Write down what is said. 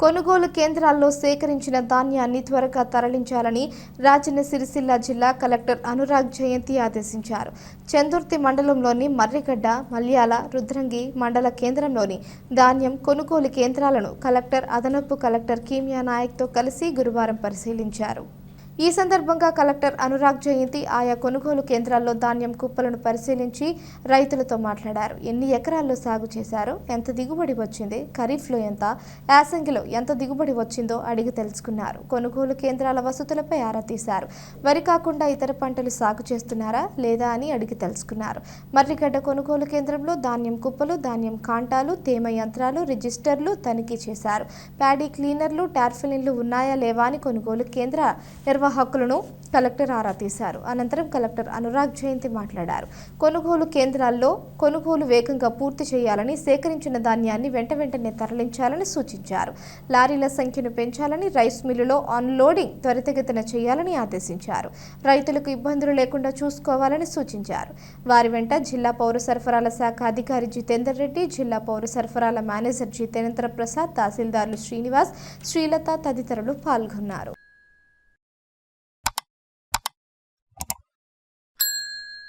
కొనుగోలు కేంద్రాల్లో సేకరించిన ధాన్యాన్ని త్వరగా తరలించాలని రాజన్న సిరిసిల్ల జిల్లా కలెక్టర్ అనురాగ్ జయంతి ఆదేశించారు. చందుర్తి మండలంలోని మర్రిగడ్డ, మల్యాల, రుద్రంగి మండల కేంద్రంలోని ధాన్యం కొనుగోలు కేంద్రాలను కలెక్టర్, అదనపు కలెక్టర్ కీమియా నాయక్తో కలిసి గురువారం పరిశీలించారు. ఈ సందర్భంగా కలెక్టర్ అనురాగ్ జయంతి ఆయా కొనుగోలు కేంద్రాల్లో ధాన్యం కుప్పలను పరిశీలించి రైతులతో మాట్లాడారు. ఎన్ని ఎకరాల్లో సాగు చేశారో, ఎంత దిగుబడి వచ్చింది, ఖరీఫ్లో ఎంత, యాసంగిలో ఎంత దిగుబడి వచ్చిందో అడిగి తెలుసుకున్నారు. కొనుగోలు కేంద్రాల వసతులపై ఆరా తీశారు. వరి కాకుండా ఇతర పంటలు సాగు చేస్తున్నారా లేదా అని అడిగి తెలుసుకున్నారు. మర్రిగడ్డ కొనుగోలు కేంద్రంలో ధాన్యం కుప్పలు, ధాన్యం కాంటాలు, తేమ యంత్రాలు, రిజిస్టర్లు తనిఖీ చేశారు. ప్యాడీ క్లీనర్లు, టార్ఫలిన్లు ఉన్నాయా లేవా అని కొనుగోలు కేంద్ర నిర్వాహకులను కలెక్టర్ ఆరా తీశారు. అనంతరం కలెక్టర్ అనురాగ్ జయంతి మాట్లాడారు. కొనుగోలు కేంద్రాల్లో కొనుగోలు వేగంగా పూర్తి చేయాలని, సేకరించిన ధాన్యాన్ని వెంటనే తరలించాలని సూచించారు. లారీల సంఖ్యను పెంచాలని, రైస్ మిల్లులో అన్లోడింగ్ త్వరితగతిన చేయాలని ఆదేశించారు. రైతులకు ఇబ్బందులు లేకుండా చూసుకోవాలని సూచించారు. వారి వెంట జిల్లా పౌర సరఫరాల శాఖ అధికారి జితేందర్ రెడ్డి, జిల్లా పౌర సరఫరాల మేనేజర్ జితేంద్ర ప్రసాద్, తహసీల్దార్లు శ్రీనివాస్, శ్రీలత తదితరులు పాల్గొన్నారు.